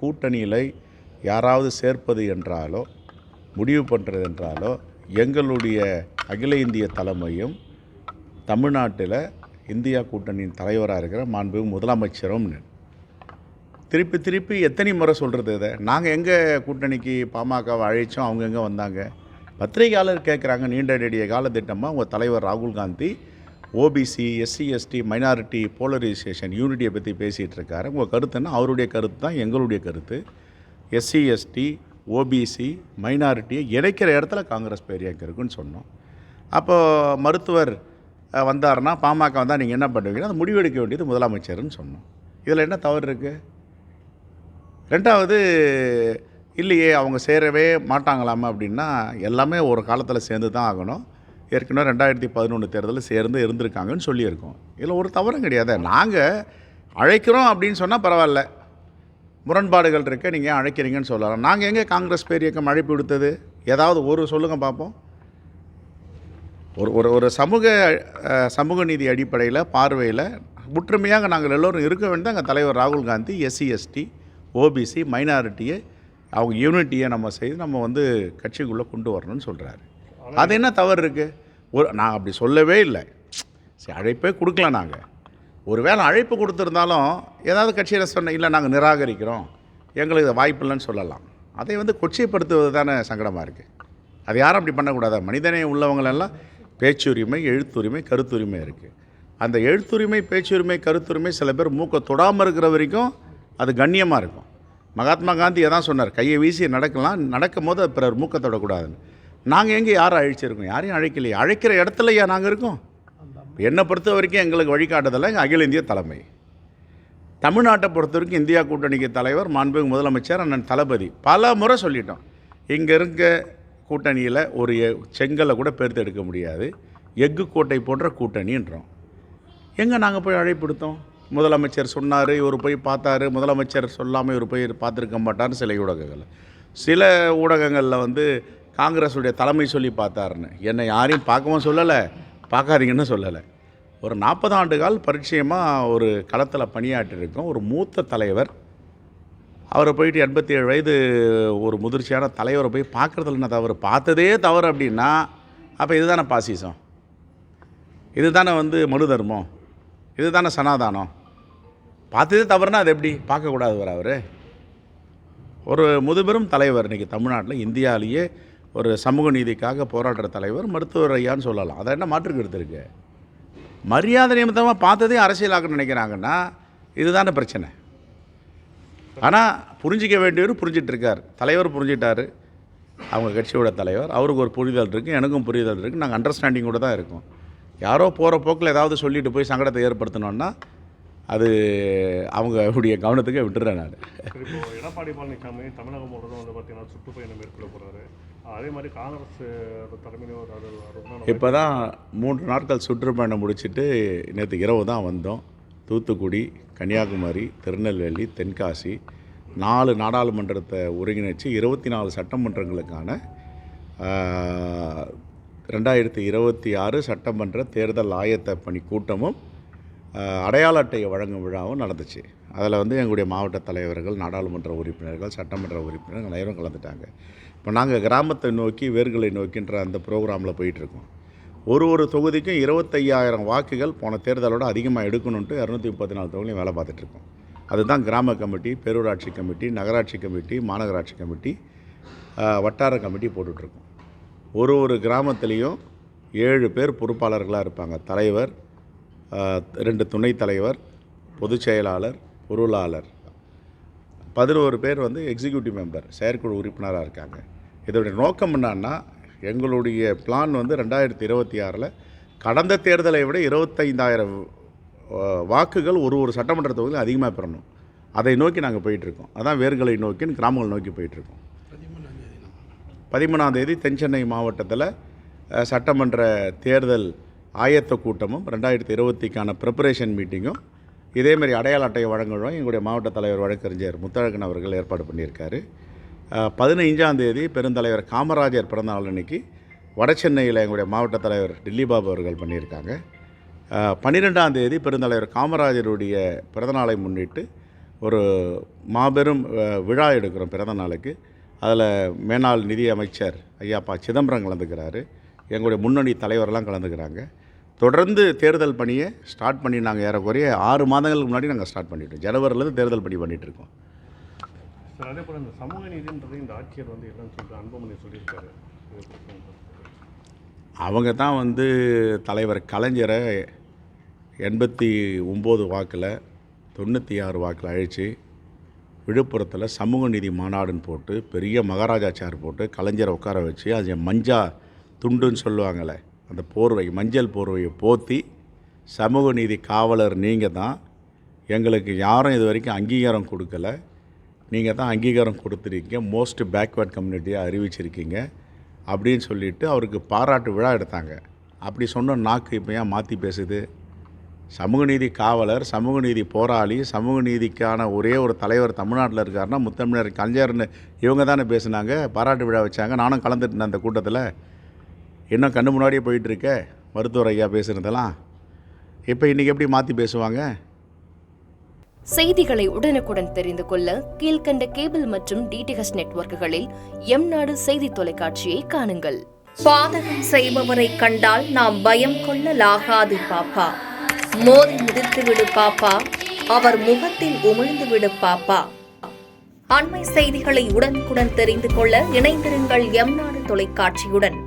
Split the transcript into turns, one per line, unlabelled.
கூட்டணியில் யாராவது சேர்ப்பது என்றாலோ முடிவு பண்ணுறது என்றாலோ எங்களுடைய அகில இந்திய தலைமையும் தமிழ்நாட்டில் இந்தியா கூட்டணியின் தலைவராக இருக்கிற மாண்புமிகு முதலமைச்சரும் திருப்பி திருப்பி எத்தனை முறை சொல்கிறது இதை? நாங்கள் எங்கே கூட்டணிக்கு பாமகவை அழைச்சோம், அவங்க எங்கே வந்தாங்க? பத்திரிகையாளர் கேட்குறாங்க. நீண்ட நெடிய கால திட்டமாக உங்கள் தலைவர் ராகுல் Gandhi OBC, SC, ST, minority polarisation யூனிட்டியை பற்றி பேசிகிட்டு இருக்காரு. உங்கள் கருத்துன்னா அவருடைய கருத்து தான் எங்களுடைய கருத்து. எஸ்சி, எஸ்டி, ஓபிசி, மைனாரிட்டியை இணைக்கிற இடத்துல காங்கிரஸ் பேரியக்கம் இருக்குன்னு சொன்னோம். அப்போது மருத்துவர் வந்தார்னா, பாமக வந்தால் நீங்கள் என்ன பண்ணுவீங்கன்னா அது முடிவெடுக்க வேண்டியது முதலமைச்சர்னு சொன்னோம். இதில் என்ன தவறு இருக்குது? ரெண்டாவது, இல்லையே அவங்க சேரவே மாட்டாங்களாமா அப்படின்னா, எல்லாமே ஒரு காலத்தில் சேர்ந்து தான் ஆகணும். ஏற்கனவே 2011 தேர்தலில் சேர்ந்து இருந்திருக்காங்கன்னு சொல்லியிருக்கோம். இதில் ஒரு தவறும் கிடையாது. நாங்கள் அழைக்கிறோம் அப்படின்னு சொன்னால் பரவாயில்ல, முரண்பாடுகள் இருக்க நீங்கள் அழைக்கிறீங்கன்னு சொல்லலாம். நாங்கள் எங்கே காங்கிரஸ் பேரியக்கம் அழைப்பு விடுத்தது? ஏதாவது ஒரு சொல்லுங்கள் பார்ப்போம். ஒரு சமூக நீதி அடிப்படையில் பார்வையில் ஒற்றுமையாக நாங்கள் எல்லோரும் இருக்க வேண்டியது எங்கள் தலைவர் ராகுல் காந்தி எஸ்சி, எஸ்டி, ஓபிசி, மைனாரிட்டியை அவங்க யூனிட்டியை நம்ம செய்து நம்ம கட்சிக்குள்ளே கொண்டு வரணும்னு சொல்கிறாரு. அது என்ன தவறு இருக்குது? நான் அப்படி சொல்லவே இல்லை. சரி, அழைப்பே கொடுக்கல. நாங்கள் ஒரு வேளை அழைப்பு கொடுத்துருந்தாலும் ஏதாவது கட்சியில் சொன்ன இல்லை நாங்கள் நிராகரிக்கிறோம், எங்களுக்கு வாய்ப்பு இல்லைன்னு சொல்லலாம். அதை கொச்சைப்படுத்துவது தானே சங்கடமாக இருக்குது. அது யாரும் அப்படி பண்ணக்கூடாது. மனிதநேயம் உள்ளவங்களெல்லாம் பேச்சுரிமை, எழுத்துரிமை, கருத்துரிமை இருக்குது. அந்த எழுத்துரிமை, பேச்சுரிமை, கருத்துரிமை சில பேர் மூக்கை தொடாமல் இருக்கிற வரைக்கும் அது கண்ணியமாக இருக்கும். மகாத்மா காந்தி எதான் சொன்னார், கையை வீசி நடக்கலாம், நடக்கும் போது பிறர் மூக்கை தொடக்கூடாதுன்னு. நாங்கள் எங்கே யாரை அழைச்சிருக்கோம்? யாரையும் அழைக்கலையே. அழைக்கிற இடத்துலையா நாங்கள் இருக்கோம்? என்னை பொறுத்த வரைக்கும் எங்களுக்கு வழிகாட்டுதலை அகில இந்திய தலைமை. தமிழ்நாட்டை பொறுத்த வரைக்கும் இந்தியா கூட்டணிக்கு தலைவர் மாண்புமிகு முதலமைச்சர் அண்ணன் தளபதி பல முறை சொல்லிட்டோம். இங்கே இருக்க கூட்டணியில் ஒரு செங்கலை கூட பெருத்து எடுக்க முடியாது, எஃகு கோட்டை போன்ற கூட்டணின்றோம். எங்கே நாங்கள் போய் அழைப்படுத்தோம்? முதலமைச்சர் சொன்னார், இவர் போய் பார்த்தாரு. முதலமைச்சர் சொல்லாமல் இவர் போய் பார்த்துருக்க மாட்டார்னு சில ஊடகங்களில் காங்கிரஸுடைய தலைமை சொல்லி பார்த்தாருன்னு. என்னை யாரையும் பார்க்கவும் சொல்லலை, பார்க்காதீங்கன்னு சொல்லலை. ஒரு 40 ஆண்டு கால் பரிச்சயமாக ஒரு களத்தில் பணியாற்றிருக்கோம். ஒரு மூத்த தலைவர், அவரை போயிட்டு 87 வயது ஒரு முதிர்ச்சியான தலைவரை போய் பார்க்குறதுல என்ன தவறு? பார்த்ததே தவறு அப்படின்னா அப்போ இதுதானே பாசிசம், இதுதானே மனு தர்மம், இதுதானே சனாதானம். பார்த்ததே தவறுனா அது எப்படி பார்க்கக்கூடாது? அவர் ஒரு முதுபெரும் தலைவர். இன்றைக்கி தமிழ்நாட்டில் இந்தியாவிலேயே ஒரு சமூக நீதிக்காக போராடுற தலைவர் மருத்துவர் ஐயான்னு சொல்லலாம். அதை என்ன மாற்றுக்கிறது இருக்கு? மரியாதை நிமித்தமாக பார்த்ததே அரசியலாக்க நினைக்கிறாங்கன்னா இதுதானே பிரச்சனை. ஆனால் புரிஞ்சிக்க வேண்டியவர் புரிஞ்சிட்ருக்கார். தலைவர் புரிஞ்சிட்டார், அவங்க கட்சியோட தலைவர். அவருக்கு ஒரு புரிதல் இருக்குது, எனக்கும் புரிதல் இருக்குது. நாங்கள் அண்டர்ஸ்டாண்டிங்கோடு தான் இருக்கோம். யாரோ போகிற போக்கில் ஏதாவது சொல்லிட்டு போய் சங்கடத்தை ஏற்படுத்தணுன்னா அது அவங்களுடைய கவனத்துக்கு விட்டுறேன். நான்
இப்போ எடப்பாடி பழனிசாமி தமிழகம் முழுவதும் பார்த்தீங்கன்னா சுற்றுப்பயணம் மேற்கொள்ள போகிறாரு. அதே மாதிரி காங்கிரஸ் தலைமையிலும்
இப்போ தான் 3 நாட்கள் சுற்றுப்பயணம் முடிச்சுட்டு நேற்று இரவு தான் வந்தோம். தூத்துக்குடி, கன்னியாகுமரி, திருநெல்வேலி, தென்காசி 4 நாடாளுமன்றத்தை ஒருங்கிணைச்சு 24 சட்டமன்றங்களுக்கான 2026 சட்டமன்ற தேர்தல் ஆயத்த பணி கூட்டமும் அடையாள அட்டையை வழங்கும் விழாவும் நடந்துச்சு. அதில் எங்களுடைய மாவட்ட தலைவர்கள், நாடாளுமன்ற உறுப்பினர்கள், சட்டமன்ற உறுப்பினர்கள் அனைவரும் கலந்துட்டாங்க. இப்போ நாங்கள் கிராமத்தை நோக்கி, வேர்களை நோக்கின்ற அந்த ப்ரோக்ராமில் போயிட்டுருக்கோம். ஒரு தொகுதிக்கும் 25,000 வாக்குகள் போன தேர்தலோடு அதிகமாக எடுக்கணுன்ட்டு 234 தொகுதியும் வேலை பார்த்துட்ருக்கோம். அதுதான் கிராம கமிட்டி, பேரூராட்சி கமிட்டி, நகராட்சி கமிட்டி, மாநகராட்சி கமிட்டி, வட்டார கமிட்டி போட்டுட்ருக்கோம். ஒரு கிராமத்துலேயும் 7 பேர் பொறுப்பாளர்களாக இருப்பாங்க. தலைவர், 2 துணைத் தலைவர், பொதுச் செயலாளர், பொருளாளர், 11 பேர் எக்ஸிக்யூட்டிவ் மெம்பர், செயற்குழு உறுப்பினராக இருக்காங்க. இதோடைய நோக்கம் என்னன்னா, எங்களுடைய பிளான் 2026 கடந்த தேர்தலை விட 25,000 வாக்குகள் ஒரு சட்டமன்ற தொகுதியில் அதிகமாக பெறணும். அதை நோக்கி நாங்கள் போயிட்டுருக்கோம். அதான் வேர்களை நோக்கி, கிராமங்களை நோக்கி போயிட்டுருக்கோம். 13ஆம் தேதி தென்சென்னை மாவட்டத்தில் சட்டமன்ற தேர்தல் ஆயத்த கூட்டமும் 2020க்கான ப்ரிப்பரேஷன் மீட்டிங்கும் இதேமாரி அடையாள அட்டையை வழங்குவோம். எங்களுடைய மாவட்ட தலைவர் வழக்கறிஞர் முத்தழகன் அவர்கள் ஏற்பாடு பண்ணியிருக்காரு. 15ஆம் தேதி பெருந்தலைவர் காமராஜர் பிறந்தநாள் அன்னைக்கு வடசென்னையில் எங்களுடைய மாவட்ட தலைவர் டில்லிபாபு அவர்கள் பண்ணியிருக்காங்க. 12ஆம் தேதி பெருந்தலைவர் காமராஜருடைய பிறந்தநாளை முன்னிட்டு ஒரு மாபெரும் விழா எடுக்கிறோம் பிறந்த நாளுக்கு. அதில் மேனாள் நிதி அமைச்சர் ஐயா ப. சிதம்பரம் கலந்துக்கிறாரு. எங்களுடைய முன்னணி தலைவரெல்லாம் கலந்துக்கிறாங்க. தொடர்ந்து தேர்தல் பணியை ஸ்டார்ட் பண்ணி நாங்கள் ஏறக்குறைய 6 மாதங்களுக்கு முன்னாடி நாங்கள் ஸ்டார்ட் பண்ணிட்டோம். ஜனவரிலேருந்து தேர்தல் பணி பண்ணிகிட்ருக்கோம்.
சார், அதே போல் இந்த சமூக நீதின்றது இந்த ஆட்சியர் இல்லைன்னு சொல்லிட்டு அன்புமணி சொல்லியிருக்காரு.
அவங்க தான் தலைவர் கலைஞரை 89 வாக்கில் 96 வாக்கில் அழைச்சி விழுப்புரத்தில் சமூக நீதி மாநாடுன்னு போட்டு பெரிய மகாராஜா சேர் போட்டு கலைஞரை உட்கார வச்சு அது மஞ்சா துண்டுன்னு சொல்லுவாங்கள்ல, அந்த போர்வை மஞ்சள் போர்வையை போற்றி சமூக நீதி காவலர் நீங்கள் தான், எங்களுக்கு யாரும் இது வரைக்கும் அங்கீகாரம் கொடுக்கல, நீங்கள் தான் அங்கீகாரம் கொடுத்துருக்கீங்க, மோஸ்ட் பேக்வேர்ட் கம்யூனிட்டியாக அறிவிச்சிருக்கீங்க அப்படின்னு சொல்லிவிட்டு அவருக்கு பாராட்டு விழா எடுத்தாங்க. அப்படி சொன்ன நாக்கு இப்போ ஏன் மாற்றி பேசுது? சமூக நீதி காவலர், சமூக நீதி போராளி, சமூக நீதிக்கான ஒரே ஒரு தலைவர் தமிழ்நாட்டில் இருக்காருன்னா முத்தமிழர் கலைஞர்னு இவங்க தானே பேசுனாங்க, பாராட்டு விழா வச்சாங்க. நானும் கலந்துட்டேன் அந்த கூட்டத்தில். இன்னும் கண்ணு முன்னாடியே போயிட்டுருக்க மருத்துவர் ஐயா பேசுனதெல்லாம். இப்போ இன்றைக்கி எப்படி மாற்றி பேசுவாங்க?
செய்திகளை உடனுக்குடன் தெரிந்து கொள்ள கீழ்க்கண்ட கேபிள் மற்றும் டிடிஹெச் நெட்வொர்க்குகளில் எம்நாடு செய்தி தொலைக்காட்சியை காணுங்கள்.
பாதகம் செய்பவரை கண்டால் நாம் பயம் கொள்ளலாகாது பாப்பா. மோதி மிதித்து விடு பாப்பா, அவர் முகத்தில் உமிழ்ந்து விடு பாப்பா. அண்மை செய்திகளை உடனுக்குடன் தெரிந்து கொள்ள இணைந்திருங்கள் எம்நாடு தொலைக்காட்சியுடன்.